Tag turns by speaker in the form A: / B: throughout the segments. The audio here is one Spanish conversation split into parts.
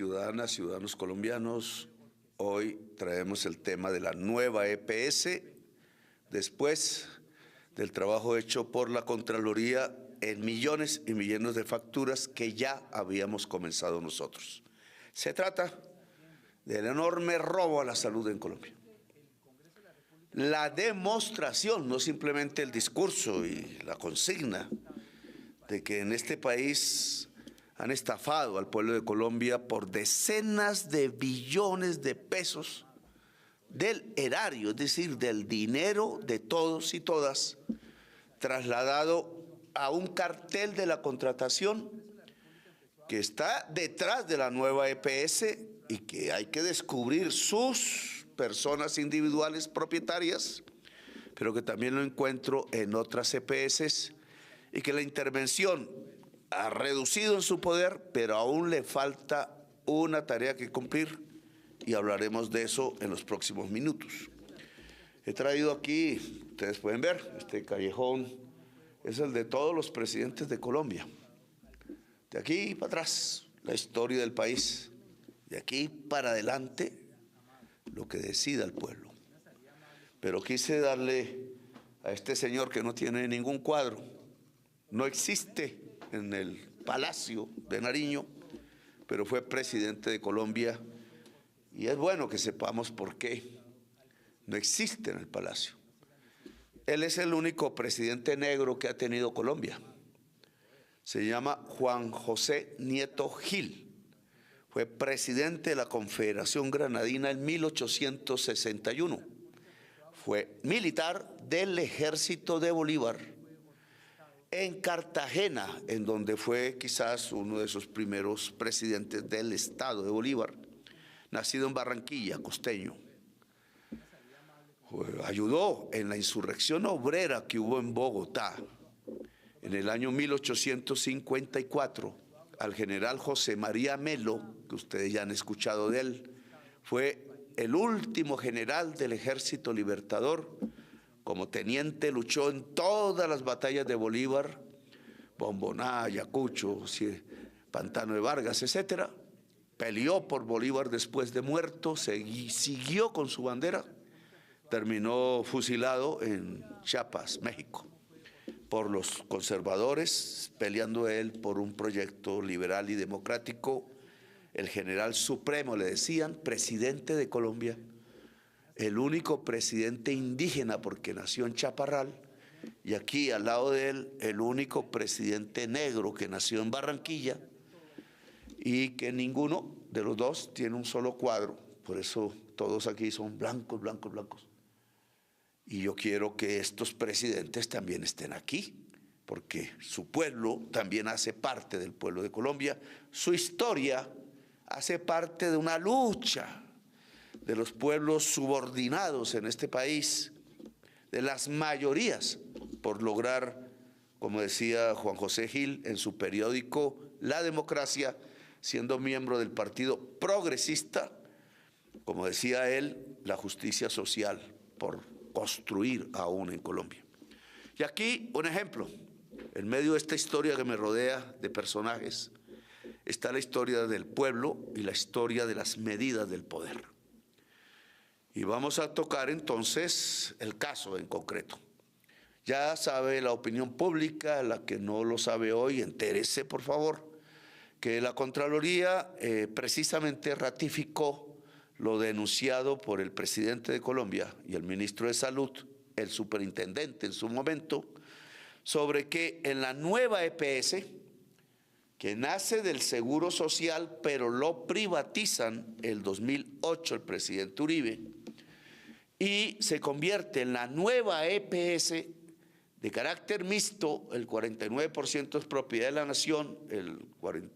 A: ciudadanas, ciudadanos colombianos, hoy traemos el tema de la nueva EPS, después del trabajo hecho por la Contraloría en millones y millones de facturas que ya habíamos comenzado nosotros. Se trata del enorme robo a la salud en Colombia. La demostración, no simplemente el discurso y la consigna, de que en este país han estafado al pueblo de Colombia por decenas de billones de pesos del erario, es decir, del dinero de todos y todas, trasladado a un cartel de la contratación que está detrás de la nueva EPS y que hay que descubrir sus personas individuales propietarias, pero que también lo encuentro en otras EPS y que la intervención ha reducido en su poder, pero aún le falta una tarea que cumplir y hablaremos de eso en los próximos minutos. He traído aquí, ustedes pueden ver, este callejón es el de todos los presidentes de Colombia. De aquí para atrás, la historia del país. De aquí para adelante, lo que decida el pueblo. Pero quise darle a este señor que no tiene ningún cuadro, no existe en el Palacio de Nariño, pero fue presidente de Colombia y es bueno que sepamos por qué no existe en el Palacio. Él es el único presidente negro que ha tenido Colombia. Se llama Juan José Nieto Gil. Fue presidente de la Confederación Granadina en 1861. Fue militar del Ejército de Bolívar en Cartagena, en donde fue quizás uno de esos primeros presidentes del Estado de Bolívar, nacido en Barranquilla, costeño. Ayudó en la insurrección obrera que hubo en Bogotá en el año 1854 al general José María Melo, que ustedes ya han escuchado de él. Fue el último general del Ejército Libertador. Como teniente luchó en todas las batallas de Bolívar, Bomboná, Ayacucho, Pantano de Vargas, etcétera. Peleó por Bolívar después de muerto, siguió con su bandera, terminó fusilado en Chiapas, México, por los conservadores, peleando él por un proyecto liberal y democrático. El general supremo, le decían, presidente de Colombia, el único presidente indígena porque nació en Chaparral, y aquí al lado de él, el único presidente negro que nació en Barranquilla, y que ninguno de los dos tiene un solo cuadro, por eso todos aquí son blancos, blancos, blancos. Y yo quiero que estos presidentes también estén aquí, porque su pueblo también hace parte del pueblo de Colombia, su historia hace parte de una lucha de los pueblos subordinados en este país, de las mayorías, por lograr, como decía Juan José Gil en su periódico La Democracia, siendo miembro del Partido Progresista, como decía él, la justicia social por construir aún en Colombia. Y aquí un ejemplo, en medio de esta historia que me rodea de personajes, está la historia del pueblo y la historia de las medidas del poder. Y vamos a tocar entonces el caso en concreto. Ya sabe la opinión pública, la que no lo sabe hoy, entérese por favor, que la Contraloría precisamente ratificó lo denunciado por el presidente de Colombia y el ministro de Salud, el superintendente en su momento, sobre que en la nueva EPS, que nace del Seguro Social, pero lo privatizan el 2008 el presidente Uribe, y se convierte en la nueva EPS de carácter mixto, el 49% es propiedad de la nación, el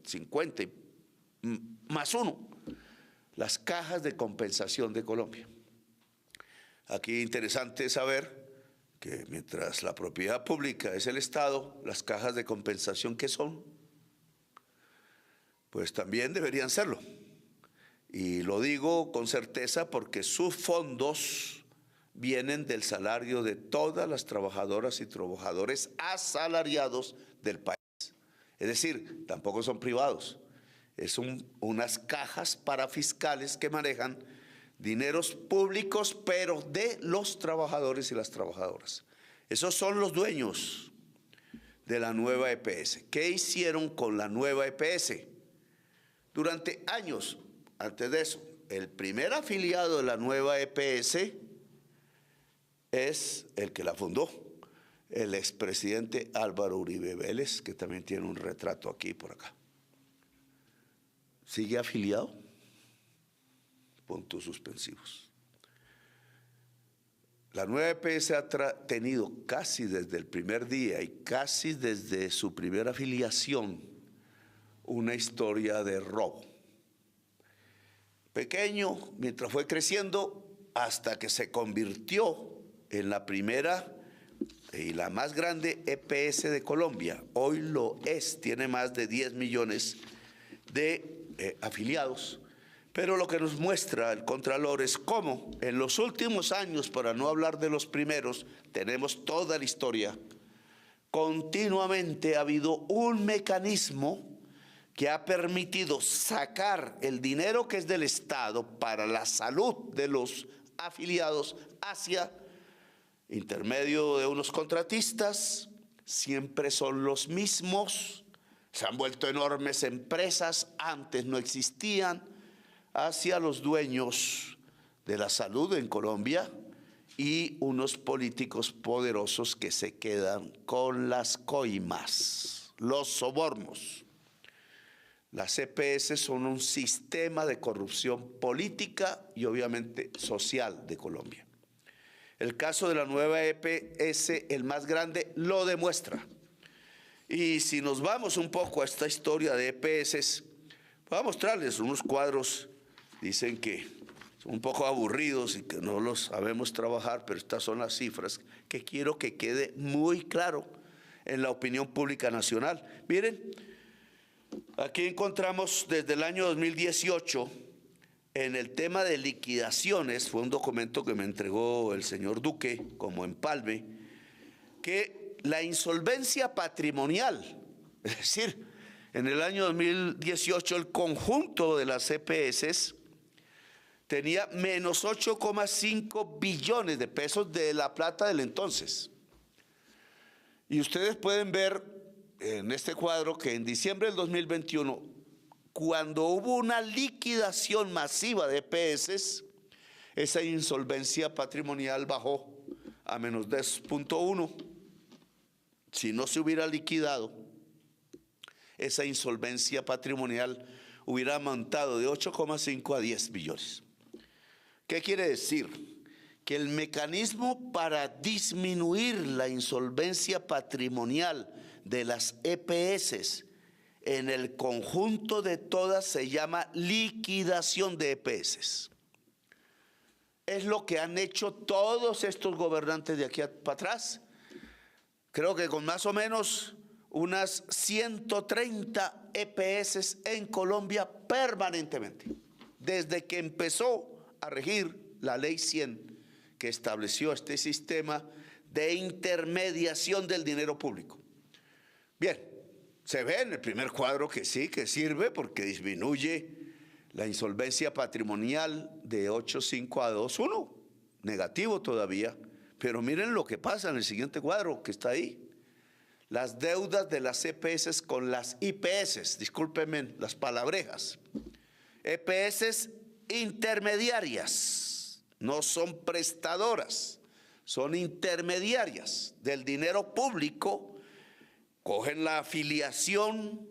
A: 50 más uno, las cajas de compensación de Colombia. Aquí interesante saber que mientras la propiedad pública es el Estado, las cajas de compensación, ¿qué son? Pues también deberían serlo. Y lo digo con certeza porque sus fondos vienen del salario de todas las trabajadoras y trabajadores asalariados del país. Es decir, tampoco son privados. Es unas cajas parafiscales que manejan dineros públicos, pero de los trabajadores y las trabajadoras. Esos son los dueños de la nueva EPS. ¿Qué hicieron con la nueva EPS? Durante años, antes de eso, el primer afiliado de la nueva EPS es el que la fundó, el expresidente Álvaro Uribe Vélez, que también tiene un retrato aquí y por acá. ¿Sigue afiliado? Puntos suspensivos. La nueva EPS ha tenido casi desde el primer día y casi desde su primera afiliación una historia de robo. Pequeño, mientras fue creciendo, hasta que se convirtió en la primera y la más grande EPS de Colombia. Hoy lo es, tiene más de 10 millones de afiliados. Pero lo que nos muestra el Contralor es cómo en los últimos años, para no hablar de los primeros, tenemos toda la historia, continuamente ha habido un mecanismo que ha permitido sacar el dinero que es del Estado para la salud de los afiliados hacia intermedio de unos contratistas. Siempre son los mismos, se han vuelto enormes empresas, antes no existían, hacia los dueños de la salud en Colombia y unos políticos poderosos que se quedan con las coimas, los sobornos. Las EPS son un sistema de corrupción política y obviamente social de Colombia. El caso de la nueva EPS, el más grande, lo demuestra. Y si nos vamos un poco a esta historia de EPS, voy a mostrarles unos cuadros. Dicen que son un poco aburridos y que no los sabemos trabajar, pero estas son las cifras que quiero que quede muy claro en la opinión pública nacional. Miren, aquí encontramos desde el año 2018, en el tema de liquidaciones, fue un documento que me entregó el señor Duque como empalme, que la insolvencia patrimonial, es decir, en el año 2018 el conjunto de las EPS tenía menos 8,5 billones de pesos de la plata del entonces. Y ustedes pueden ver en este cuadro que en diciembre del 2021, cuando hubo una liquidación masiva de EPS, esa insolvencia patrimonial bajó a menos 10,1. Si no se hubiera liquidado, esa insolvencia patrimonial hubiera aumentado de 8,5 a 10 billones. ¿Qué quiere decir? Que el mecanismo para disminuir la insolvencia patrimonial de las EPS en el conjunto de todas se llama liquidación de EPS. Es lo que han hecho todos estos gobernantes de aquí para atrás. Creo que con más o menos unas 130 EPS en Colombia permanentemente, desde que empezó a regir la Ley 100, que estableció este sistema de intermediación del dinero público. Bien, se ve en el primer cuadro que sí, que sirve porque disminuye la insolvencia patrimonial de 8,5 a 2,1, negativo todavía, pero miren lo que pasa en el siguiente cuadro que está ahí. Las deudas de las EPS con las IPS, discúlpenme las palabrejas, EPS intermediarias, no son prestadoras, son intermediarias del dinero público, cogen la afiliación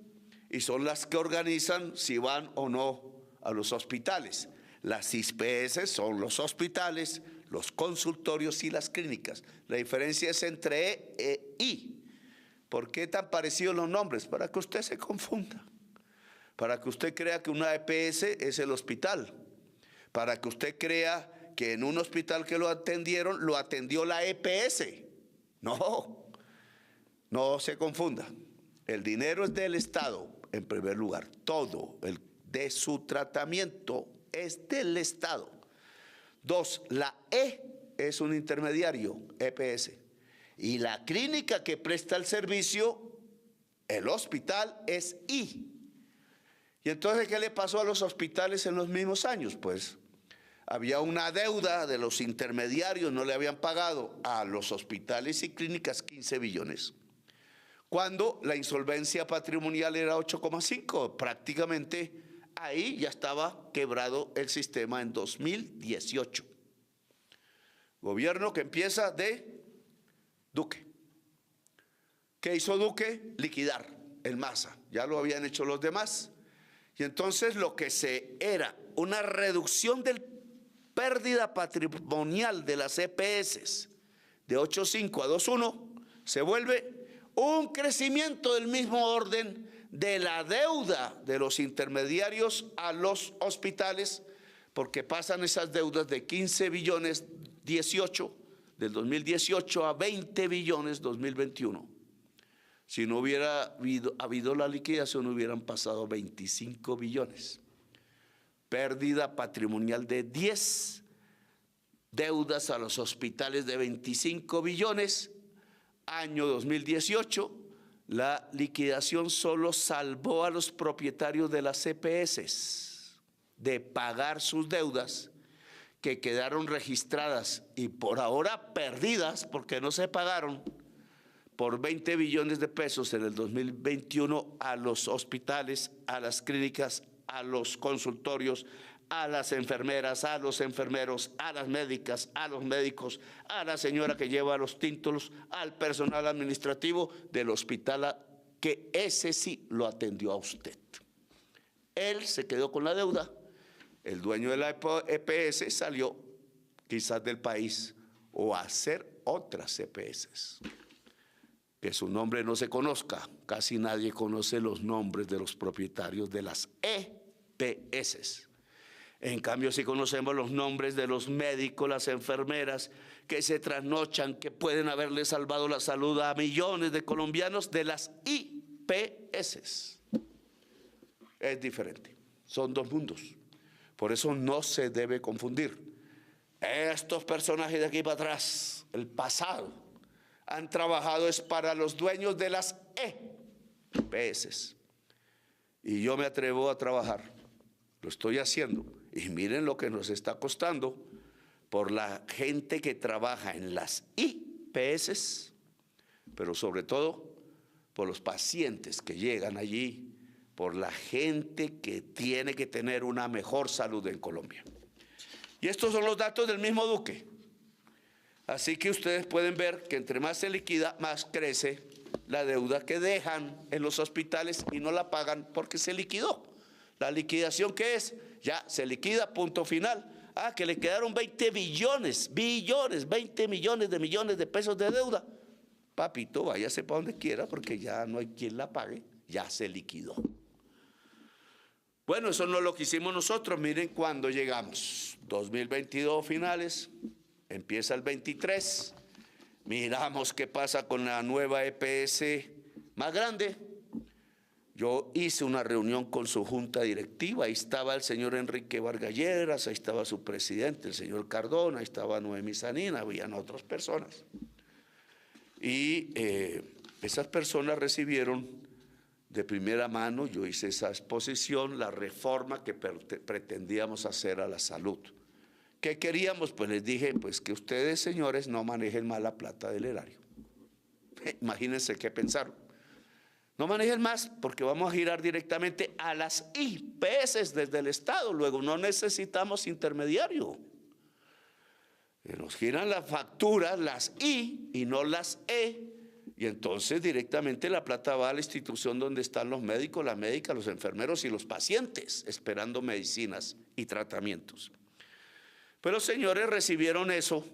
A: y son las que organizan si van o no a los hospitales. Las IPS son los hospitales, los consultorios y las clínicas. La diferencia es entre E e I. ¿Por qué tan parecidos los nombres? Para que usted se confunda, para que usted crea que una EPS es el hospital, para que usted crea que en un hospital que lo atendieron, lo atendió la EPS. No, no se confunda. El dinero es del Estado, en primer lugar. Todo el de su tratamiento es del Estado. Dos, la E es un intermediario, EPS. Y la clínica que presta el servicio, el hospital, es I. Y entonces, ¿qué le pasó a los hospitales en los mismos años? Pues había una deuda de los intermediarios, no le habían pagado a los hospitales y clínicas 15 billones, cuando la insolvencia patrimonial era 8,5. Prácticamente ahí ya estaba quebrado el sistema en 2018. Gobierno que empieza de Duque. ¿Qué hizo Duque? Liquidar el MASA. Ya lo habían hecho los demás. Y entonces lo que era una reducción de pérdida patrimonial de las EPS de 8,5 a 2,1 se vuelve un crecimiento del mismo orden de la deuda de los intermediarios a los hospitales, porque pasan esas deudas de 15 billones 18 del 2018 a 20 billones 2021. Si no hubiera habido la liquidación, hubieran pasado 25 billones. Pérdida patrimonial de 10, deudas a los hospitales de 25 billones. Año 2018, la liquidación solo salvó a los propietarios de las EPS de pagar sus deudas, que quedaron registradas y por ahora perdidas porque no se pagaron, por 20 billones de pesos en el 2021 a los hospitales, a las clínicas, a los consultorios, a las enfermeras, a los enfermeros, a las médicas, a los médicos, a la señora que lleva los títulos, al personal administrativo del hospital, que ese sí lo atendió a usted. Él se quedó con la deuda, el dueño de la EPS salió quizás del país o a hacer otras EPS. Que su nombre no se conozca, casi nadie conoce los nombres de los propietarios de las EPS. En cambio, sí conocemos los nombres de los médicos, las enfermeras, que se trasnochan, que pueden haberle salvado la salud a millones de colombianos de las IPS. Es diferente, son dos mundos. Por eso no se debe confundir. Estos personajes de aquí para atrás, el pasado, han trabajado es para los dueños de las EPS. Y yo me atrevo a trabajar, lo estoy haciendo. Y miren lo que nos está costando por la gente que trabaja en las IPS, pero sobre todo por los pacientes que llegan allí, por la gente que tiene que tener una mejor salud en Colombia. Y estos son los datos del mismo Duque. Así que ustedes pueden ver que entre más se liquida, más crece la deuda que dejan en los hospitales y no la pagan porque se liquidó. La liquidación, ¿qué es? Ya se liquida, punto final. Ah, que le quedaron 20 billones, 20 millones de pesos de deuda. Papito, váyase para donde quiera porque ya no hay quien la pague, ya se liquidó. Bueno, eso no es lo que hicimos nosotros. Miren cuando llegamos, 2022 finales, empieza el 23, miramos qué pasa con la nueva EPS más grande. Yo hice una reunión con su junta directiva, ahí estaba el señor Enrique Vargas Lleras, ahí estaba su presidente, el señor Cardona, ahí estaba Noemí Sanina, habían otras personas. Y esas personas recibieron de primera mano, yo hice esa exposición, la reforma que pretendíamos hacer a la salud. ¿Qué queríamos? Pues les dije, pues que ustedes, señores, no manejen más la plata del erario. Imagínense qué pensaron. No manejen más porque vamos a girar directamente a las IPS desde el Estado. Luego no necesitamos intermediario. Nos giran las facturas, las I y no las E. Y entonces directamente la plata va a la institución donde están los médicos, las médicas, los enfermeros y los pacientes esperando medicinas y tratamientos. Pero señores, recibieron eso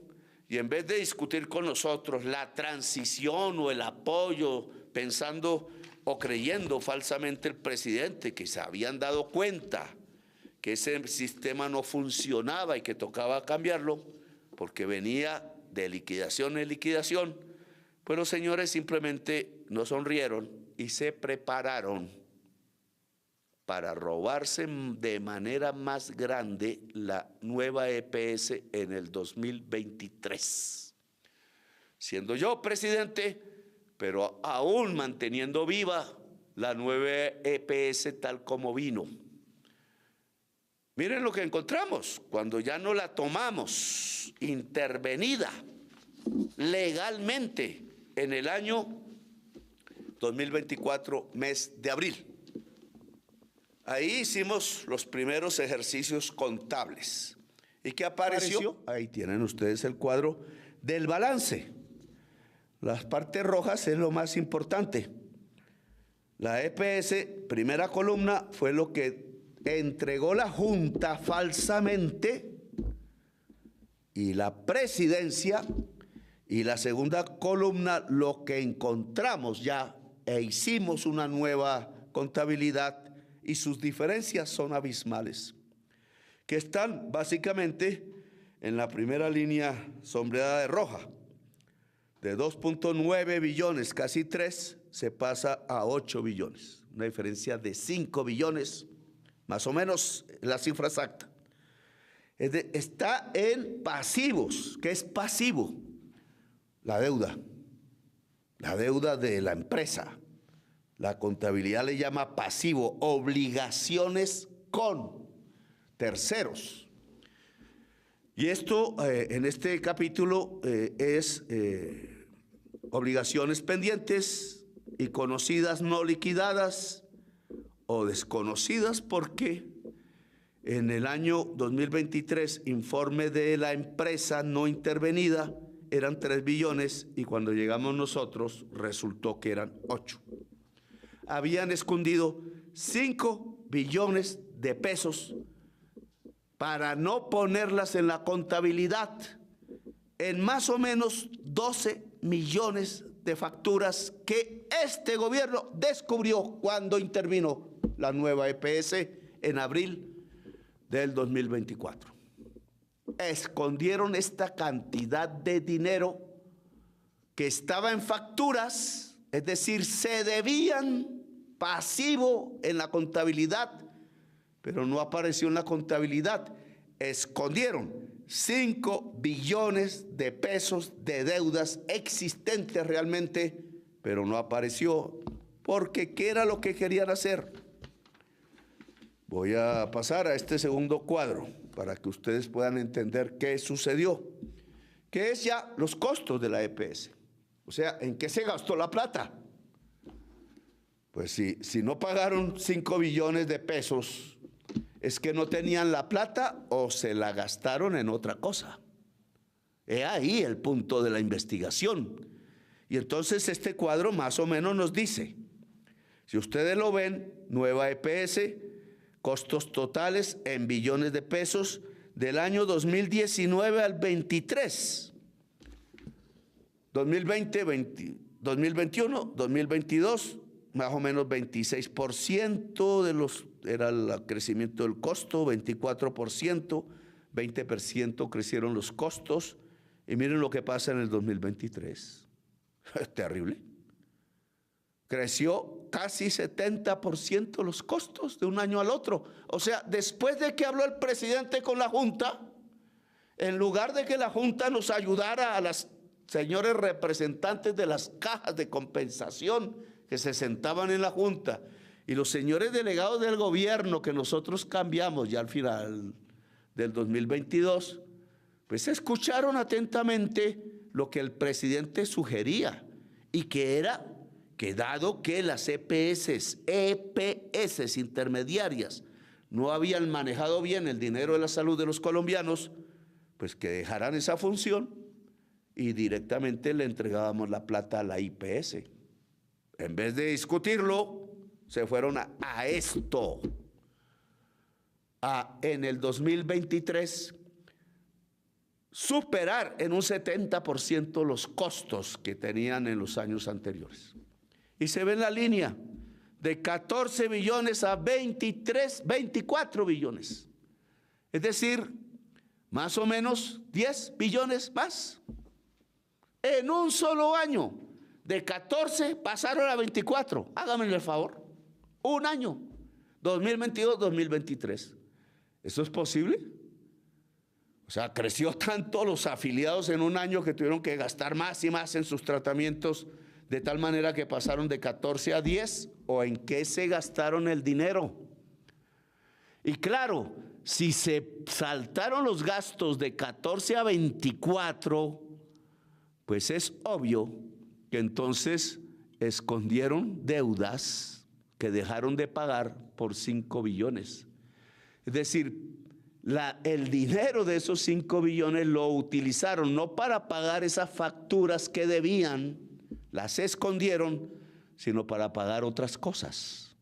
A: y en vez de discutir con nosotros la transición o el apoyo, pensando o creyendo falsamente el presidente que se habían dado cuenta que ese sistema no funcionaba y que tocaba cambiarlo porque venía de liquidación en liquidación, pues los señores simplemente no sonrieron y se prepararon para robarse de manera más grande la nueva EPS en el 2023. Siendo yo presidente, pero aún manteniendo viva la nueva EPS tal como vino. Miren lo que encontramos cuando ya no la tomamos intervenida legalmente en el año 2024, mes de abril. Ahí hicimos los primeros ejercicios contables. ¿Y qué apareció? Ahí tienen ustedes el cuadro del balance. Las partes rojas es lo más importante. La EPS, primera columna, fue lo que entregó la Junta falsamente y la presidencia, y la segunda columna, lo que encontramos ya e hicimos una nueva contabilidad y sus diferencias son abismales, que están básicamente en la primera línea sombreada de roja. De 2.9 billones, casi 3, se pasa a 8 billones. Una diferencia de 5 billones, más o menos la cifra exacta. Está en pasivos. ¿Qué es pasivo? La deuda de la empresa. La contabilidad le llama pasivo, obligaciones con terceros. Y esto en este capítulo es obligaciones pendientes y conocidas no liquidadas o desconocidas, porque en el año 2023, informe de la empresa no intervenida, eran 3 billones y cuando llegamos nosotros resultó que eran 8. Habían escondido 5 billones de pesos para no ponerlas en la contabilidad, en más o menos 12 millones de facturas que este gobierno descubrió cuando intervino la nueva EPS en abril del 2024. Escondieron esta cantidad de dinero que estaba en facturas, es decir, se debían pasivo en la contabilidad, pero no apareció en la contabilidad. Escondieron 5 billones de pesos de deudas existentes realmente, pero no apareció, porque ¿qué era lo que querían hacer? Voy a pasar a este segundo cuadro para que ustedes puedan entender qué sucedió, que es ya los costos de la EPS. O sea, ¿en qué se gastó la plata? Pues si no pagaron 5 billones de pesos, es que no tenían la plata o se la gastaron en otra cosa. He ahí el punto de la investigación. Y entonces este cuadro más o menos nos dice, si ustedes lo ven, nueva EPS, costos totales en billones de pesos del año 2019 al 23. 2020, 2021, 2022, más o menos 26% de los era el crecimiento del costo, 24%, 20% crecieron los costos. Y miren lo que pasa en el 2023. Es terrible. Creció casi 70% los costos de un año al otro. O sea, después de que habló el presidente con la Junta, en lugar de que la Junta nos ayudara a las señores representantes de las cajas de compensación que se sentaban en la Junta y los señores delegados del gobierno que nosotros cambiamos ya al final del 2022, pues escucharon atentamente lo que el presidente sugería, y que era que dado que las EPS intermediarias no habían manejado bien el dinero de la salud de los colombianos, pues que dejaran esa función y directamente le entregábamos la plata a la IPS. En vez de discutirlo, se fueron a esto. En el 2023, superar en un 70% los costos que tenían en los años anteriores. Y se ve en la línea de 14 billones a 24 billones. Es decir, más o menos 10 billones más. En un solo año, de 14 pasaron a 24. Háganme el favor. Un año, 2022-2023. ¿Eso es posible? O sea, creció tanto los afiliados en un año que tuvieron que gastar más y más en sus tratamientos de tal manera que pasaron de 14 a 10, o en qué se gastaron el dinero. Y claro, si se saltaron los gastos de 14 a 24, pues es obvio que entonces escondieron deudas que dejaron de pagar por 5 billones. Es decir, el dinero de esos 5 billones lo utilizaron no para pagar esas facturas que debían, las escondieron, sino para pagar otras cosas.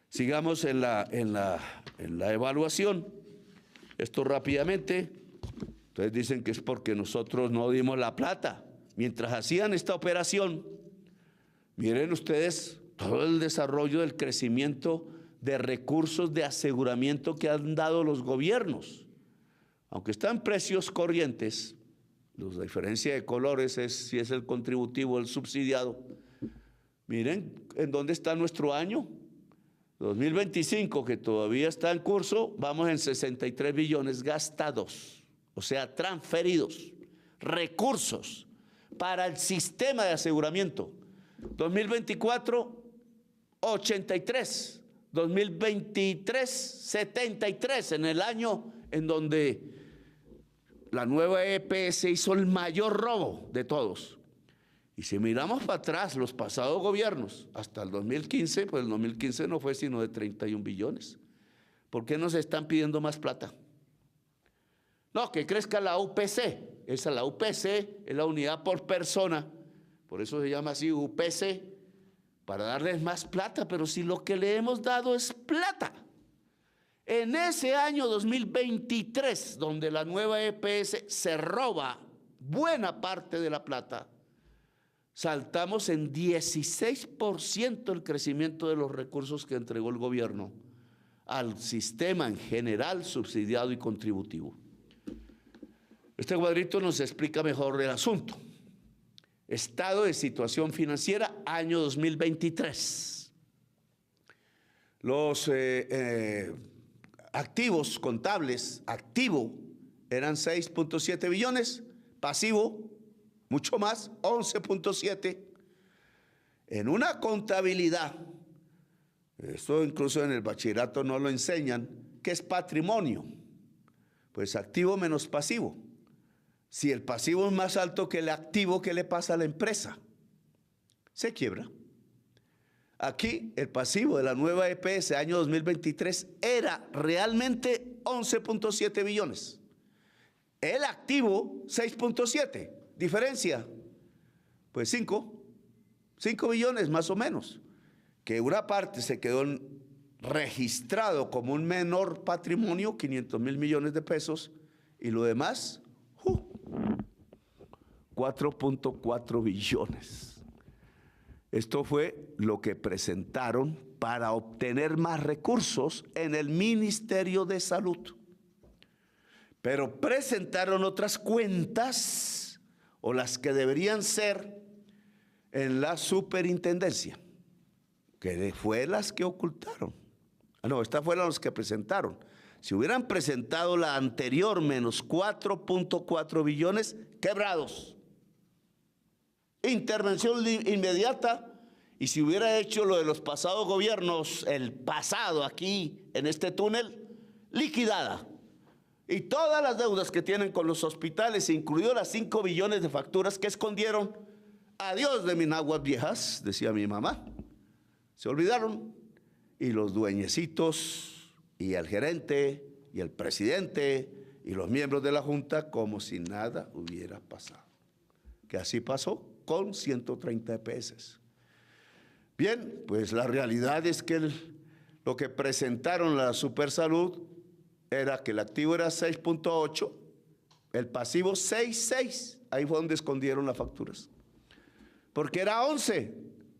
A: Sigamos en la evaluación. Esto rápidamente. Entonces dicen que es porque nosotros no dimos la plata. Mientras hacían esta operación, miren ustedes todo el desarrollo del crecimiento de recursos de aseguramiento que han dado los gobiernos. Aunque están precios corrientes, la diferencia de colores es si es el contributivo o el subsidiado. Miren en dónde está nuestro año. 2025, que todavía está en curso, vamos en 63 billones gastados, o sea, transferidos, recursos para el sistema de aseguramiento. 2024, 83. 2023, 73, en el año en donde la nueva EPS hizo el mayor robo de todos. Y si miramos para atrás los pasados gobiernos, hasta el 2015, pues el 2015 no fue sino de 31 billones. ¿Por qué nos están pidiendo más plata? No, que crezca la UPC. Esa, la UPC es la unidad por persona, por eso se llama así UPC, para darles más plata, pero si lo que le hemos dado es plata. En ese año 2023, donde la nueva EPS se roba buena parte de la plata, saltamos en 16% el crecimiento de los recursos que entregó el gobierno al sistema en general, subsidiado y contributivo. Este cuadrito nos explica mejor el asunto. Estado de situación financiera, año 2023. Los activos contables, activo eran 6.7 billones, pasivo mucho más, 11.7. En una contabilidad, esto incluso en el bachillerato no lo enseñan, ¿qué es patrimonio? Pues activo menos pasivo. Si el pasivo es más alto que el activo, ¿qué le pasa a la empresa? Se quiebra. Aquí el pasivo de la nueva EPS año 2023 era realmente 11.7 billones. El activo 6.7. ¿Diferencia? Pues 5 billones más o menos. Que una parte se quedó registrado como un menor patrimonio, 500.000 millones de pesos, y lo demás 4.4 billones. Esto fue lo que presentaron para obtener más recursos en el Ministerio de Salud. Pero presentaron otras cuentas, o las que deberían ser, en la superintendencia, que fue las que ocultaron. No, estas fueron las que presentaron. Si hubieran presentado la anterior, menos 4.4 billones, quebrados. Intervención inmediata, y si hubiera hecho lo de los pasados gobiernos, el pasado aquí, en este túnel, liquidada. Y todas las deudas que tienen con los hospitales, incluido las 5 billones de facturas que escondieron, adiós de mis aguas viejas, decía mi mamá. Se olvidaron, y los dueñecitos, y el gerente, y el presidente, y los miembros de la Junta, como si nada hubiera pasado. Que así pasó con 130 EPS. Bien, pues la realidad es que lo que presentaron la Supersalud era que el activo era 6.8, el pasivo 6.6. Ahí fue donde escondieron las facturas. Porque era 11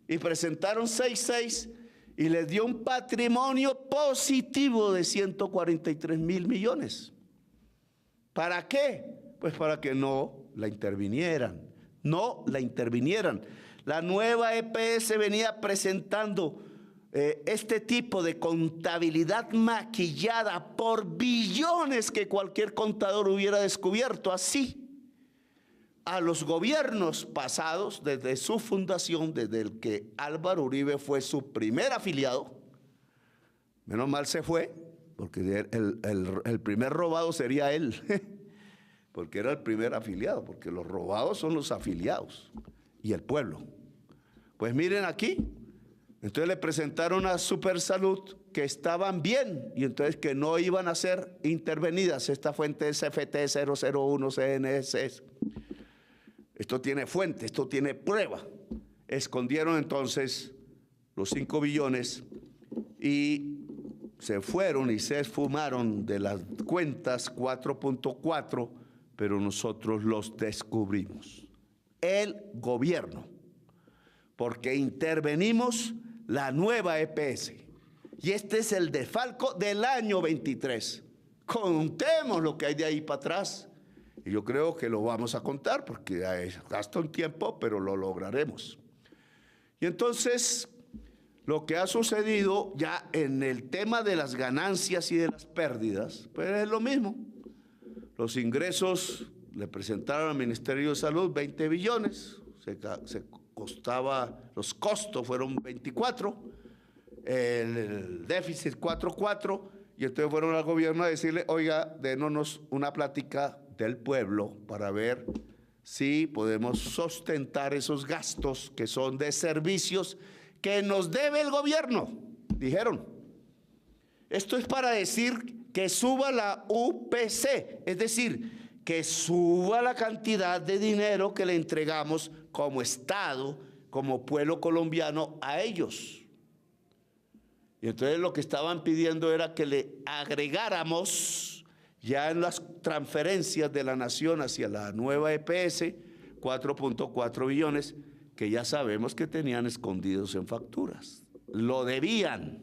A: y presentaron 6.6 y les dio un patrimonio positivo de 143.000 millones. ¿Para qué? Pues para que no la intervinieran. No la intervinieran. La nueva EPS venía presentando este tipo de contabilidad maquillada por billones que cualquier contador hubiera descubierto así. a los gobiernos pasados, desde su fundación, desde el que Álvaro Uribe fue su primer afiliado. Menos mal se fue, porque el primer robado sería él, porque era el primer afiliado, porque los robados son los afiliados y el pueblo. Pues miren aquí, entonces le presentaron a Supersalud que estaban bien y entonces que no iban a ser intervenidas. Esta fuente es FT 001 CNS. Esto tiene fuente, esto tiene prueba. Escondieron entonces los 5 billones y se fueron y se esfumaron de las cuentas 4.4, pero nosotros los descubrimos. El gobierno, porque intervenimos la nueva EPS. Y este es el desfalco del año 23. Contemos lo que hay de ahí para atrás. Y yo creo que lo vamos a contar porque gasta un tiempo, pero lo lograremos. Y entonces, lo que ha sucedido ya en el tema de las ganancias y de las pérdidas, pues es lo mismo. Los ingresos le presentaron al Ministerio de Salud 20 billones, los costos fueron 24, el déficit 4.4, y entonces fueron al gobierno a decirle, oiga, dénos una plática del pueblo para ver si podemos sustentar esos gastos que son de servicios que nos debe el gobierno, dijeron. Esto es para decir que suba la UPC, es decir, que suba la cantidad de dinero que le entregamos como Estado, como pueblo colombiano a ellos. Y entonces lo que estaban pidiendo era que le agregáramos ya en las transferencias de la nación hacia la nueva EPS 4.4 billones que ya sabemos que tenían escondidos en facturas. Lo debían,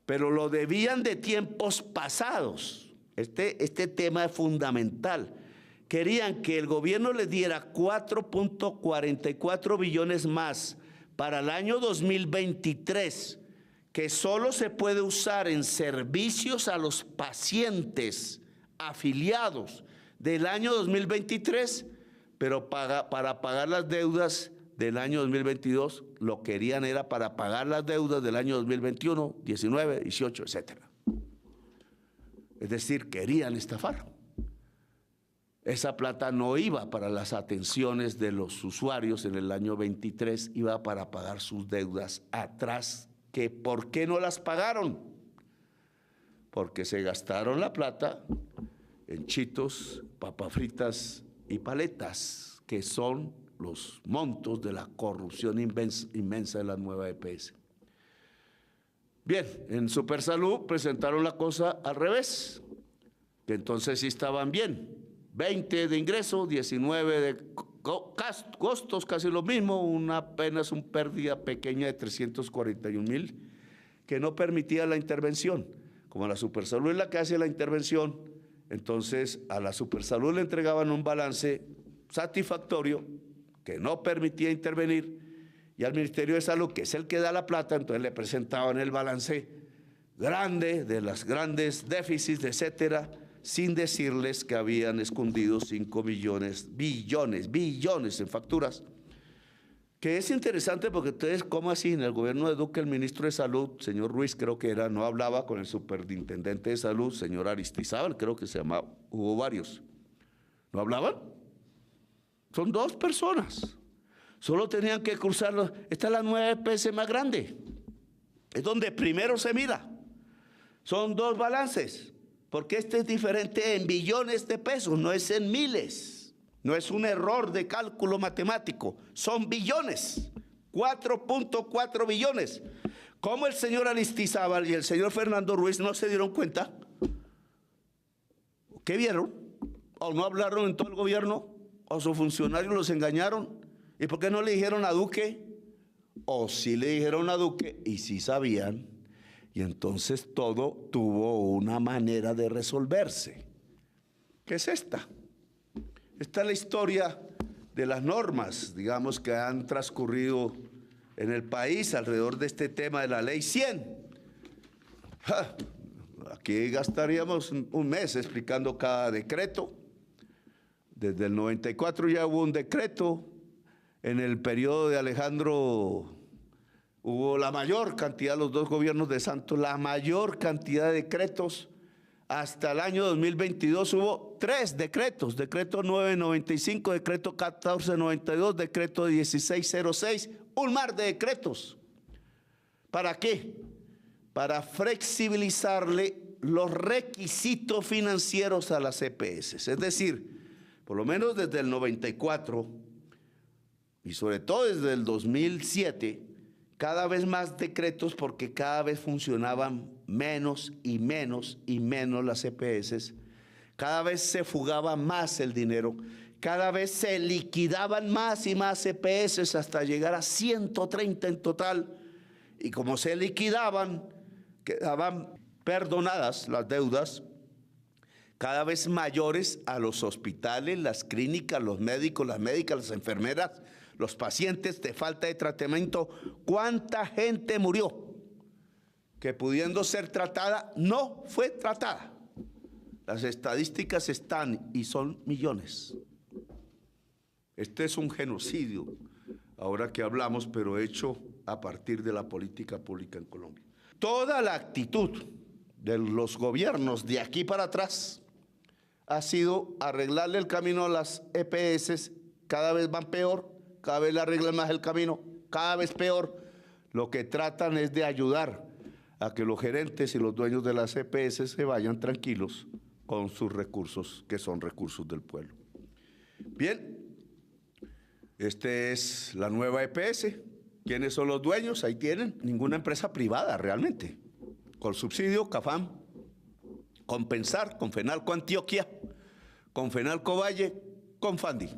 A: pero lo debían de tiempos pasados. Este tema es fundamental. Querían que el gobierno les diera 4.44 billones más para el año 2023, que solo se puede usar en servicios a los pacientes afiliados del año 2023, pero para pagar las deudas del año 2022, lo querían era para pagar las deudas del año 2021, 19, 18, etcétera. Es decir, querían estafar. Esa plata no iba para las atenciones de los usuarios en el año 23, iba para pagar sus deudas atrás. ¿Que por qué no las pagaron? Porque se gastaron la plata en chitos, papas fritas y paletas, que son los montos de la corrupción inmensa de la nueva EPS. Bien, en Supersalud presentaron la cosa al revés, que entonces sí estaban bien. 20 de ingreso, 19 de costos, casi lo mismo, apenas una pérdida pequeña de 341.000 que no permitía la intervención. Como la Supersalud es la que hace la intervención, entonces a la Supersalud le entregaban un balance satisfactorio que no permitía intervenir, y al Ministerio de Salud, que es el que da la plata, entonces le presentaban el balance grande de los grandes déficits, etcétera, sin decirles que habían escondido 5 billones en facturas. Que es interesante porque ustedes, ¿cómo así? En el gobierno de Duque, el ministro de Salud, señor Ruiz, creo que era, no hablaba con el superintendente de Salud, señor Aristizábal, creo que se llamaba, hubo varios. ¿No hablaban? Son 2 personas. Solo tenían que cruzarlo. Esta es la nueva EPS más grande. Es donde primero se mira. Son 2 balances. Porque este es diferente en billones de pesos, no es en miles. No es un error de cálculo matemático, son billones, 4.4 billones. ¿Cómo el señor Aristizábal y el señor Fernando Ruiz no se dieron cuenta? ¿Qué vieron? ¿O no hablaron en todo el gobierno? ¿O sus funcionarios los engañaron? ¿Y por qué no le dijeron a Duque? ¿O sí le dijeron a Duque y sí sabían? Y entonces todo tuvo una manera de resolverse. ¿Qué es esta? Esta es la historia de las normas, digamos, que han transcurrido en el país alrededor de este tema de la Ley 100. Aquí gastaríamos un mes explicando cada decreto. Desde el 94 ya hubo un decreto. En el periodo de Alejandro hubo la mayor cantidad, los dos gobiernos de Santos, la mayor cantidad de decretos. Hasta el año 2022 hubo 3 decretos: decreto 995, decreto 1492, decreto 1606, un mar de decretos. ¿Para qué? Para flexibilizarle los requisitos financieros a las EPS. Es decir, por lo menos desde el 94 y sobre todo desde el 2007, cada vez más decretos, porque cada vez funcionaban menos y menos y menos las EPS, cada vez se fugaba más el dinero, cada vez se liquidaban más y más EPS hasta llegar a 130 en total, y como se liquidaban, quedaban perdonadas las deudas cada vez mayores a los hospitales, las clínicas, los médicos, las médicas, las enfermeras, los pacientes de falta de tratamiento. ¿Cuánta gente murió que pudiendo ser tratada no fue tratada? Las estadísticas están y son millones. Este es un genocidio, ahora que hablamos, pero hecho a partir de la política pública en Colombia. Toda la actitud de los gobiernos de aquí para atrás ha sido arreglarle el camino a las EPS. Cada vez van peor, cada vez le arreglan más el camino, cada vez peor. Lo que tratan es de ayudar a que los gerentes y los dueños de las EPS se vayan tranquilos con sus recursos, que son recursos del pueblo. Bien, esta es la nueva EPS. ¿Quiénes son los dueños? Ahí tienen. Ninguna empresa privada realmente. Con subsidio, CAFAM, Compensar, Confenalco Antioquia, Confenalco Valle, Confandi.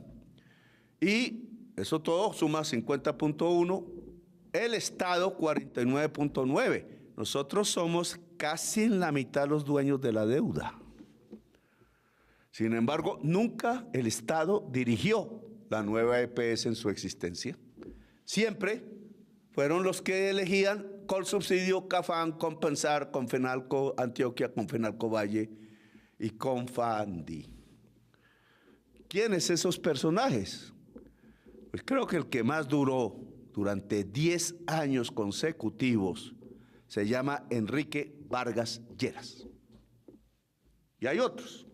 A: Y eso todo suma 50.1, el Estado 49.9. Nosotros somos casi en la mitad los dueños de la deuda. Sin embargo, nunca el Estado dirigió la nueva EPS en su existencia. Siempre fueron los que elegían con subsidio CAFAM, Compensar, Confenalco Antioquia, Confenalco Valle y Confandi. ¿Quiénes esos personajes? Pues creo que el que más duró durante 10 años consecutivos se llama Enrique Vargas Lleras. Y hay otros.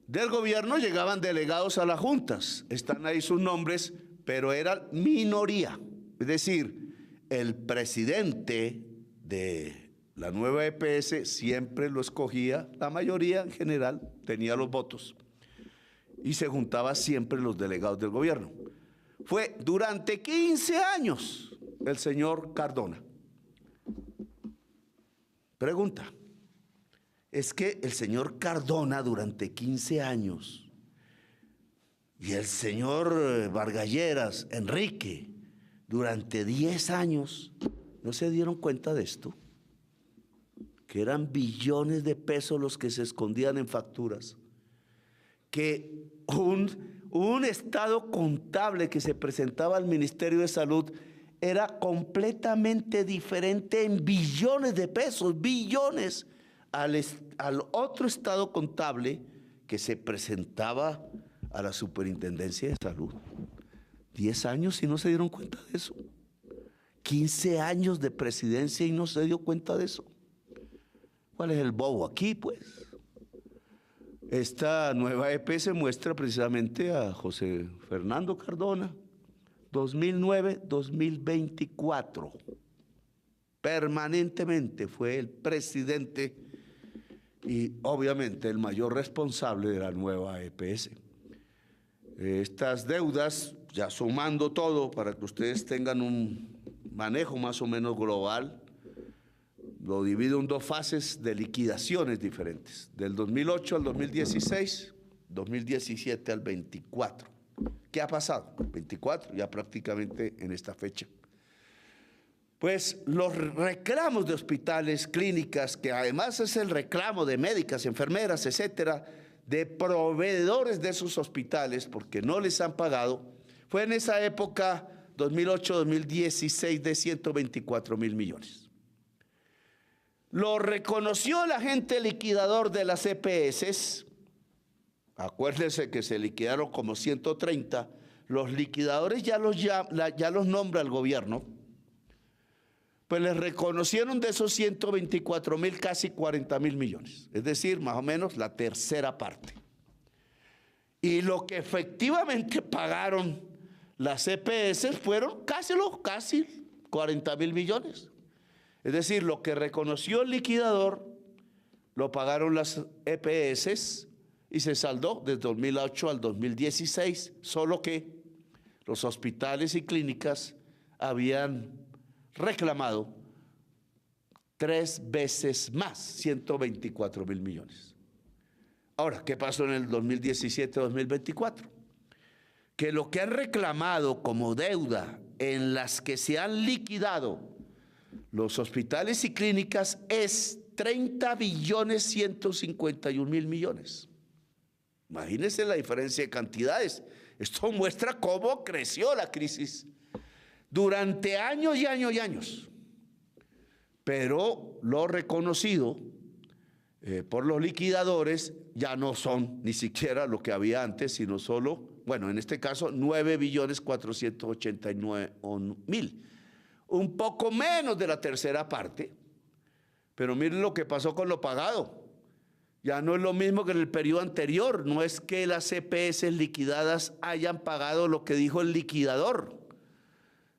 A: Del gobierno llegaban delegados a las juntas, están ahí sus nombres, pero eran minoría. Es decir, el presidente de la nueva EPS siempre lo escogía, la mayoría en general tenía los votos, y se juntaba siempre los delegados del gobierno. Fue durante 15 años el señor Cardona. Pregunta, es que el señor Cardona durante 15 años y el señor Vargas Lleras, Enrique, durante 10 años, ¿no se dieron cuenta de esto? Que eran billones de pesos los que se escondían en facturas, que un estado contable que se presentaba al Ministerio de Salud era completamente diferente en billones de pesos, billones, al otro estado contable que se presentaba a la Superintendencia de Salud. 10 años y no se dieron cuenta de eso. 15 años de presidencia y no se dio cuenta de eso. ¿Cuál es el bobo aquí, pues? Esta nueva EPS muestra precisamente a José Fernando Cardona, 2009-2024. Permanentemente fue el presidente y obviamente el mayor responsable de la nueva EPS. Estas deudas, ya sumando todo para que ustedes tengan un manejo más o menos global, lo divido en 2 fases de liquidaciones diferentes, del 2008 al 2016, 2017 al 24. ¿Qué ha pasado? 24, ya prácticamente en esta fecha. Pues los reclamos de hospitales, clínicas, que además es el reclamo de médicas, enfermeras, etcétera, de proveedores de esos hospitales porque no les han pagado, fue en esa época, 2008-2016, de 124.000 millones. Lo reconoció el agente liquidador de las EPS acuérdense que se liquidaron como 130, los liquidadores ya los nombra el gobierno, pues les reconocieron de esos 124.000 casi 40.000 millones, es decir, más o menos la tercera parte. Y lo que efectivamente pagaron las EPS fueron casi 40.000 millones. Es decir, lo que reconoció el liquidador lo pagaron las EPS y se saldó desde 2008 al 2016, solo que los hospitales y clínicas habían reclamado 3 veces más, 124.000 millones. Ahora, ¿qué pasó en el 2017-2024? Que lo que han reclamado como deuda en las que se han liquidado los hospitales y clínicas es 30.151.000 millones. Imagínense la diferencia de cantidades. Esto muestra cómo creció la crisis durante años y años y años. Pero lo reconocido por los liquidadores ya no son ni siquiera lo que había antes, sino solo, bueno, en este caso 9.489.000. Un poco menos de la tercera parte, pero miren lo que pasó con lo pagado. Ya no es lo mismo que en el periodo anterior, no es que las EPS liquidadas hayan pagado lo que dijo el liquidador,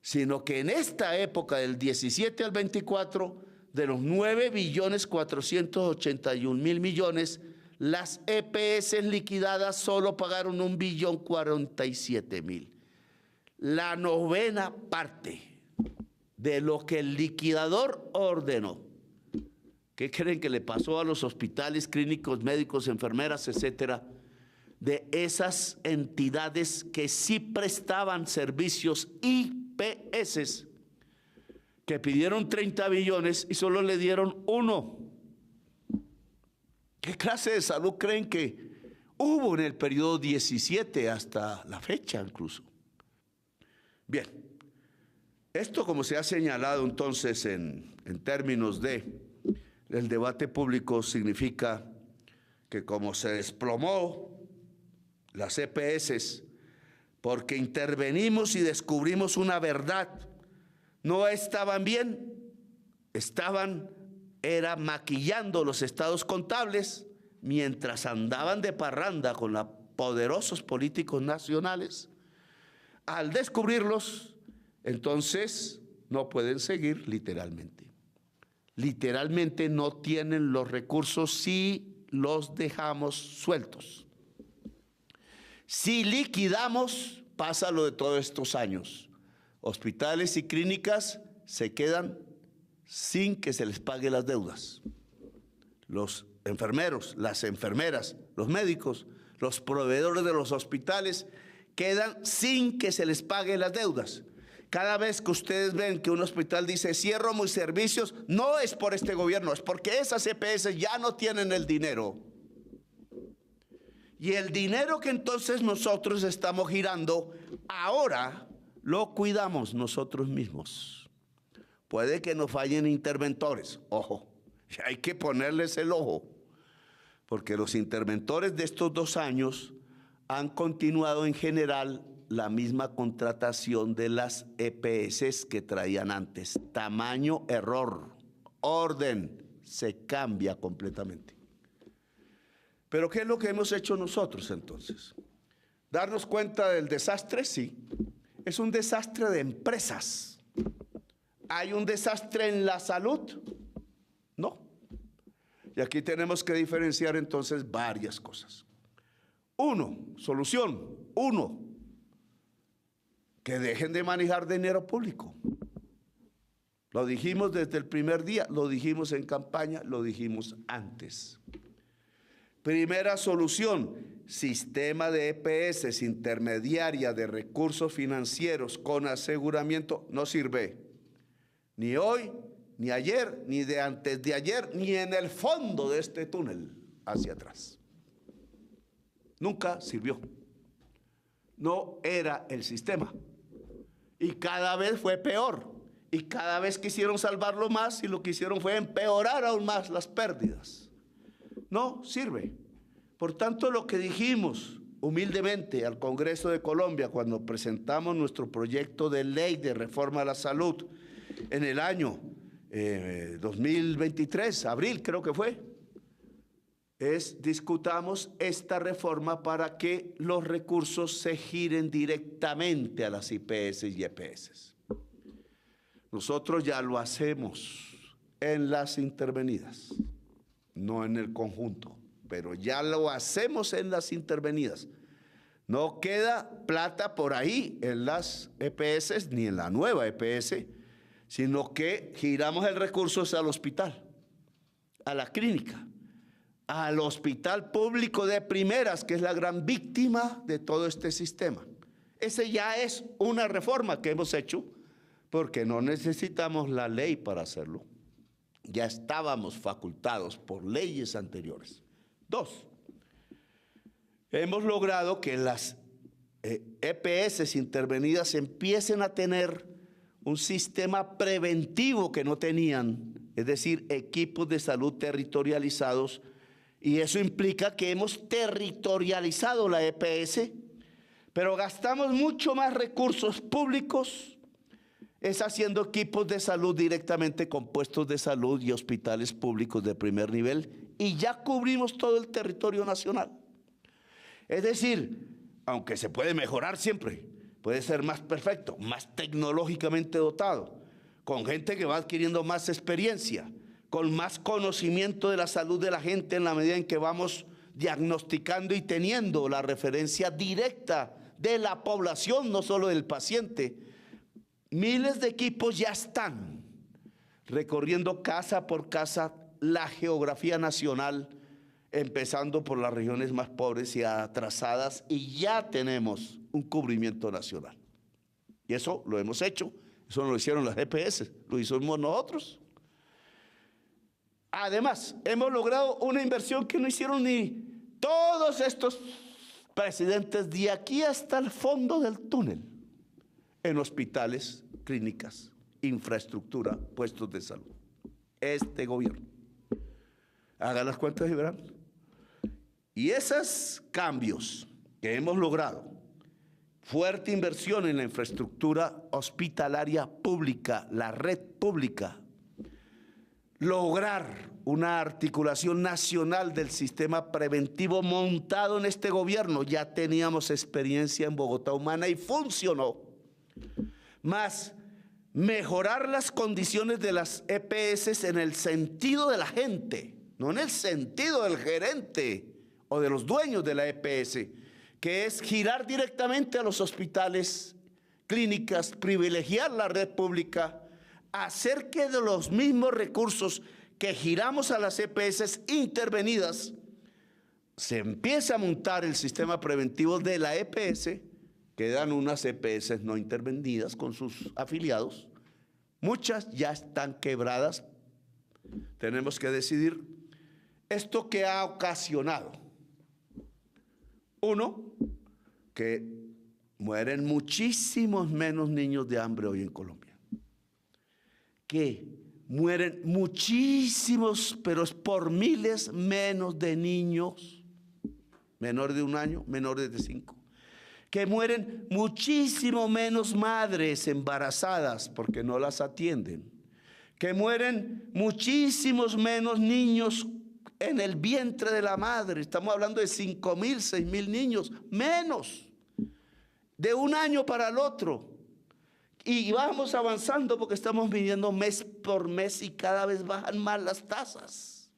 A: sino que en esta época del 17 al 24, de los 9.481.000 millones, las EPS liquidadas solo pagaron 1.047.000. La novena parte de lo que el liquidador ordenó. ¿Qué creen que le pasó a los hospitales, clínicos, médicos, enfermeras, etcétera? De esas entidades que sí prestaban servicios IPS, que pidieron 30 billones y solo le dieron 1. ¿Qué clase de salud creen que hubo en el periodo 17 hasta la fecha incluso? Bien, esto como se ha señalado entonces en términos de el debate público significa que como se desplomó las EPS porque intervenimos y descubrimos una verdad, no estaban bien, era maquillando los estados contables mientras andaban de parranda con los poderosos políticos nacionales. Al descubrirlos, entonces no pueden seguir literalmente. Literalmente no tienen los recursos si los dejamos sueltos. Si liquidamos, pasa lo de todos estos años. Hospitales y clínicas se quedan sin que se les pague las deudas. Los enfermeros, las enfermeras, los médicos, los proveedores de los hospitales quedan sin que se les pague las deudas. Cada vez que ustedes ven que un hospital dice cierro mis servicios, no es por este gobierno, es porque esas EPS ya no tienen el dinero. Y el dinero que entonces nosotros estamos girando, ahora lo cuidamos nosotros mismos. Puede que nos fallen interventores, ojo, hay que ponerles el ojo, porque los interventores de estos 2 años han continuado en general la misma contratación de las EPS que traían antes. Tamaño, error, orden, se cambia completamente. Pero ¿qué es lo que hemos hecho nosotros entonces? ¿Darnos cuenta del desastre? Sí. Es un desastre de empresas. ¿Hay un desastre en la salud? No. Y aquí tenemos que diferenciar entonces varias cosas. Solución, que dejen de manejar dinero público. Lo dijimos desde el primer día, lo dijimos en campaña, lo dijimos antes. Primera solución, sistema de EPS intermediaria de recursos financieros con aseguramiento no sirve. Ni hoy, ni ayer, ni de antes de ayer, ni en el fondo de este túnel hacia atrás. Nunca sirvió. No era el sistema. Y cada vez fue peor. Y cada vez quisieron salvarlo más y lo que hicieron fue empeorar aún más las pérdidas. No sirve. Por tanto, lo que dijimos humildemente al Congreso de Colombia cuando presentamos nuestro proyecto de ley de reforma a la salud en el año 2023, abril creo que fue, es discutamos esta reforma para que los recursos se giren directamente a las IPS y EPS. Nosotros ya lo hacemos en las intervenidas, no en el conjunto, pero ya lo hacemos en las intervenidas. No queda plata por ahí en las EPS ni en la nueva EPS, sino que giramos el recurso al hospital, a la clínica, al hospital público de primeras, que es la gran víctima de todo este sistema. Ese ya es una reforma que hemos hecho porque no necesitamos la ley para hacerlo. Ya estábamos facultados por leyes anteriores. 2, hemos logrado que las EPS intervenidas empiecen a tener un sistema preventivo que no tenían, es decir, equipos de salud territorializados, y eso implica que hemos territorializado la EPS, pero gastamos mucho más recursos públicos es haciendo equipos de salud directamente con puestos de salud y hospitales públicos de primer nivel, y ya cubrimos todo el territorio nacional. Es decir, aunque se puede mejorar siempre, puede ser más perfecto, más tecnológicamente dotado, con gente que va adquiriendo más experiencia, con más conocimiento de la salud de la gente en la medida en que vamos diagnosticando y teniendo la referencia directa de la población, no solo del paciente. Miles de equipos ya están recorriendo casa por casa la geografía nacional, empezando por las regiones más pobres y atrasadas, y ya tenemos un cubrimiento nacional. Y eso lo hemos hecho, eso no lo hicieron las EPS, lo hicimos nosotros. Además, hemos logrado una inversión que no hicieron ni todos estos presidentes de aquí hasta el fondo del túnel, en hospitales, clínicas, infraestructura, puestos de salud. Este gobierno. Hagan las cuentas y verán. Y esos cambios que hemos logrado, fuerte inversión en la infraestructura hospitalaria pública, la red pública, lograr una articulación nacional del sistema preventivo montado en este gobierno. Ya teníamos experiencia en Bogotá Humana y funcionó. Más mejorar las condiciones de las EPS en el sentido de la gente, no en el sentido del gerente o de los dueños de la EPS, que es girar directamente a los hospitales, clínicas, privilegiar la red pública, hacer que de los mismos recursos que giramos a las EPS intervenidas, se empiece a montar el sistema preventivo de la EPS. Quedan unas EPS no intervenidas con sus afiliados. Muchas ya están quebradas. Tenemos que decidir esto que ha ocasionado. Uno, que mueren muchísimos menos niños de hambre hoy en Colombia. Que mueren muchísimos, pero es por miles menos de niños, menores de 1 año, menores de 5. Que mueren muchísimo menos madres embarazadas porque no las atienden. Que mueren muchísimos menos niños en el vientre de la madre. Estamos hablando de 5.000, 6.000 niños, menos, de 1 año para el otro. Y vamos avanzando porque estamos viviendo mes por mes y cada vez bajan más las tasas.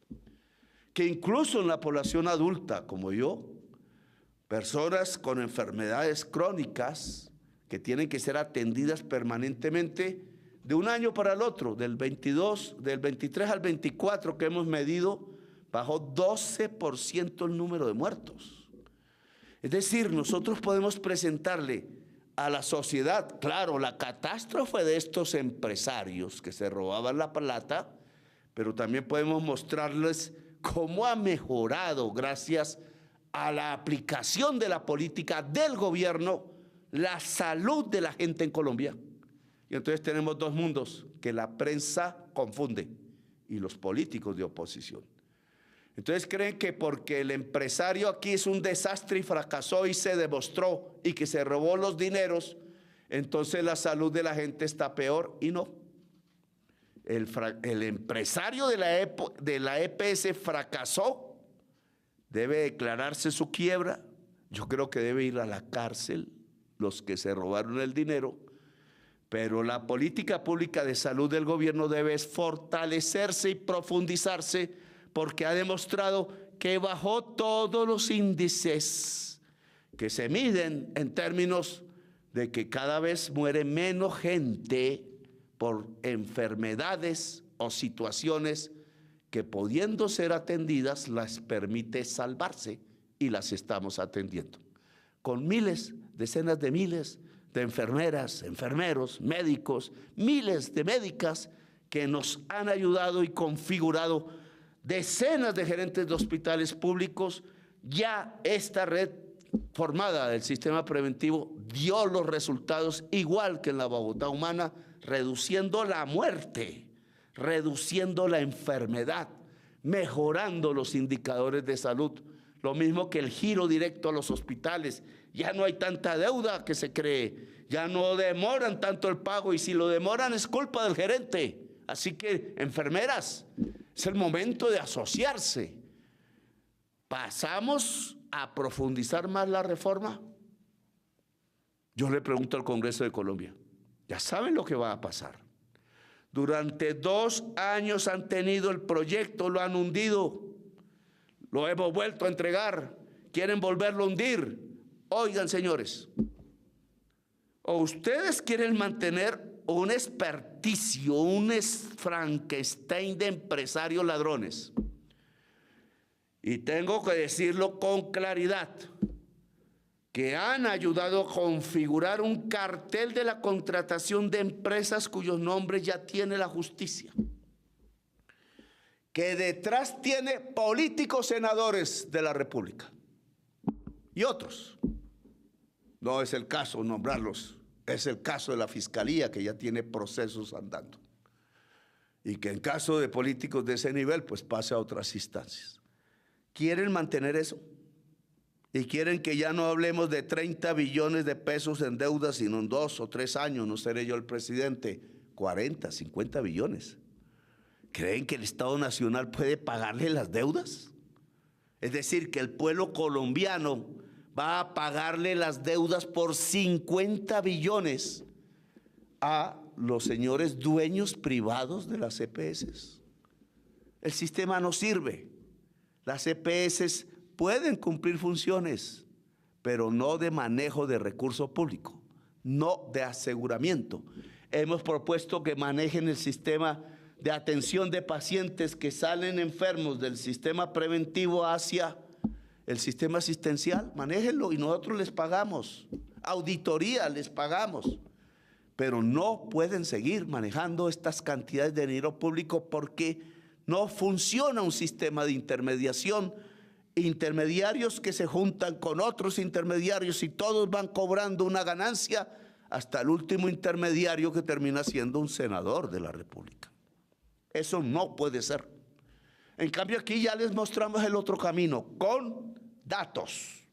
A: Que incluso en la población adulta, como yo, personas con enfermedades crónicas que tienen que ser atendidas permanentemente, de 1 año para el otro, del 23 al 24 que hemos medido, bajó 12% el número de muertos. Es decir, nosotros podemos presentarle a la sociedad, claro, la catástrofe de estos empresarios que se robaban la plata, pero también podemos mostrarles cómo ha mejorado gracias a la aplicación de la política del gobierno la salud de la gente en Colombia. Y entonces tenemos 2 mundos que la prensa confunde y los políticos de oposición. Entonces creen que porque el empresario aquí es un desastre y fracasó y se demostró y que se robó los dineros, entonces la salud de la gente está peor, y no. El empresario de la EPS fracasó, debe declararse su quiebra. Yo creo que debe ir a la cárcel los que se robaron el dinero, pero la política pública de salud del gobierno debe fortalecerse y profundizarse, porque ha demostrado que bajó todos los índices que se miden en términos de que cada vez muere menos gente por enfermedades o situaciones que, pudiendo ser atendidas, las permite salvarse, y las estamos atendiendo. Con miles, decenas de miles de enfermeras, enfermeros, médicos, miles de médicas que nos han ayudado y configurado decenas de gerentes de hospitales públicos. Ya esta red formada del sistema preventivo dio los resultados, igual que en la Bogotá humana, reduciendo la muerte, reduciendo la enfermedad, mejorando los indicadores de salud. Lo mismo que el giro directo a los hospitales. Ya no hay tanta deuda que se cree, ya no demoran tanto el pago, y si lo demoran es culpa del gerente. Así que, enfermeras, es el momento de asociarse. ¿Pasamos a profundizar más la reforma? Yo le pregunto al Congreso de Colombia, ya saben lo que va a pasar. Durante 2 años han tenido el proyecto, lo han hundido, lo hemos vuelto a entregar, quieren volverlo a hundir. Oigan, señores, o ustedes quieren mantener un experticio, un Frankenstein de empresarios ladrones, y tengo que decirlo con claridad, que han ayudado a configurar un cartel de la contratación de empresas cuyos nombres ya tiene la justicia, que detrás tiene políticos senadores de la República y otros. No es el caso nombrarlos, es el caso de la Fiscalía, que ya tiene procesos andando, y que en caso de políticos de ese nivel pues pase a otras instancias. ¿Quieren mantener eso? Y quieren que ya no hablemos de 30 billones de pesos en deuda, sino en 2 o 3 años, no seré yo el presidente, 40, 50 billones. ¿Creen que el Estado Nacional puede pagarle las deudas? Es decir, que el pueblo colombiano va a pagarle las deudas por 50 billones a los señores dueños privados de las EPS. El sistema no sirve. Las EPS pueden cumplir funciones, pero no de manejo de recurso público, no de aseguramiento. Hemos propuesto que manejen el sistema de atención de pacientes que salen enfermos del sistema preventivo hacia el sistema asistencial. Manéjenlo y nosotros les pagamos, auditoría les pagamos, pero no pueden seguir manejando estas cantidades de dinero público, porque no funciona un sistema de intermediación, intermediarios que se juntan con otros intermediarios y todos van cobrando una ganancia, hasta el último intermediario que termina siendo un senador de la República. Eso no puede ser. En cambio, aquí ya les mostramos el otro camino, con datos,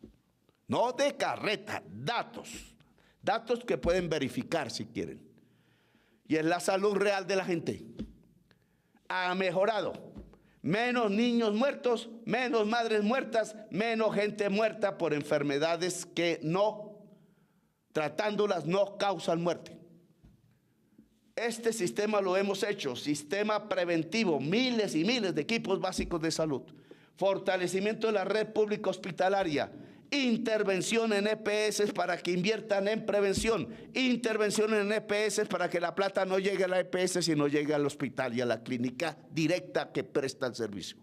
A: no de carreta, datos que pueden verificar si quieren. Y es la salud real de la gente. Ha mejorado. Menos niños muertos, menos madres muertas, menos gente muerta por enfermedades que no, tratándolas, no causan muerte. Este sistema lo hemos hecho, sistema preventivo, miles y miles de equipos básicos de salud, fortalecimiento de la red pública hospitalaria, intervención en EPS para que inviertan en prevención, intervención en EPS para que la plata no llegue a la EPS, sino llegue al hospital y a la clínica directa que presta el servicio.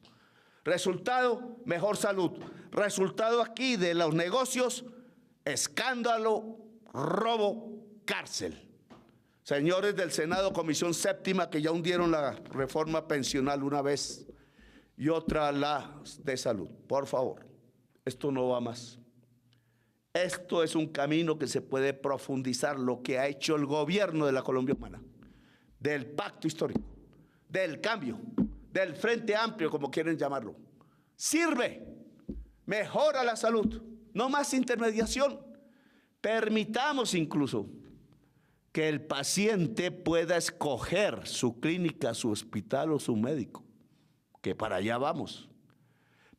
A: Resultado, mejor salud. Resultado aquí de los negocios, escándalo, robo, cárcel. Señores del Senado, Comisión Séptima, que ya hundieron la reforma pensional una vez y otra la de salud, por favor, esto no va más. Esto es un camino que se puede profundizar, lo que ha hecho el gobierno de la Colombia Humana, del pacto histórico, del cambio, del Frente Amplio, como quieren llamarlo. sirve, mejora la salud, no más intermediación. Permitamos incluso que el paciente pueda escoger su clínica, su hospital o su médico, que para allá vamos.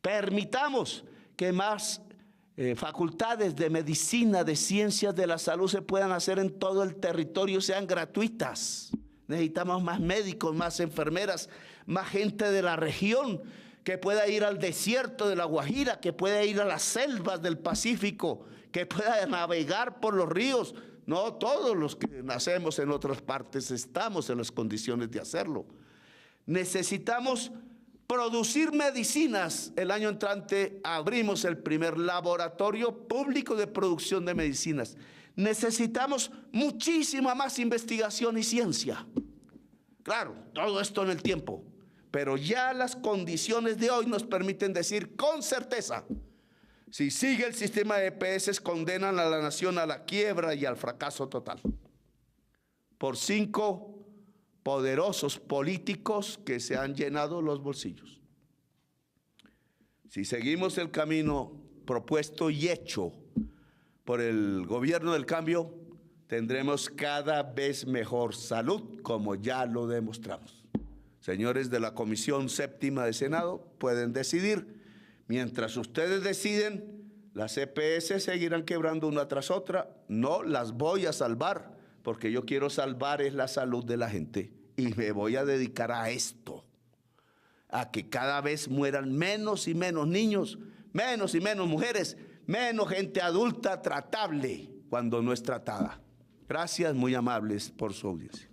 A: Permitamos que más facultades de medicina, de ciencias de la salud se puedan hacer en todo el territorio, sean gratuitas. Necesitamos más médicos, más enfermeras, más gente de la región que pueda ir al desierto de La Guajira, que pueda ir a las selvas del Pacífico, que pueda navegar por los ríos. No todos los que nacemos en otras partes estamos en las condiciones de hacerlo. Necesitamos producir medicinas. El año entrante abrimos el primer laboratorio público de producción de medicinas. Necesitamos muchísima más investigación y ciencia. Claro, todo esto en el tiempo, pero ya las condiciones de hoy nos permiten decir con certeza: si sigue el sistema de EPS, condenan a la nación a la quiebra y al fracaso total. Por 5 poderosos políticos que se han llenado los bolsillos. Si seguimos el camino propuesto y hecho por el gobierno del cambio, tendremos cada vez mejor salud, como ya lo demostramos. Señores de la Comisión Séptima de Senado, pueden decidir. Mientras ustedes deciden, las EPS seguirán quebrando una tras otra. No las voy a salvar, porque yo quiero salvar es la salud de la gente. Y me voy a dedicar a esto, a que cada vez mueran menos y menos niños, menos y menos mujeres, menos gente adulta tratable cuando no es tratada. Gracias, muy amables por su audiencia.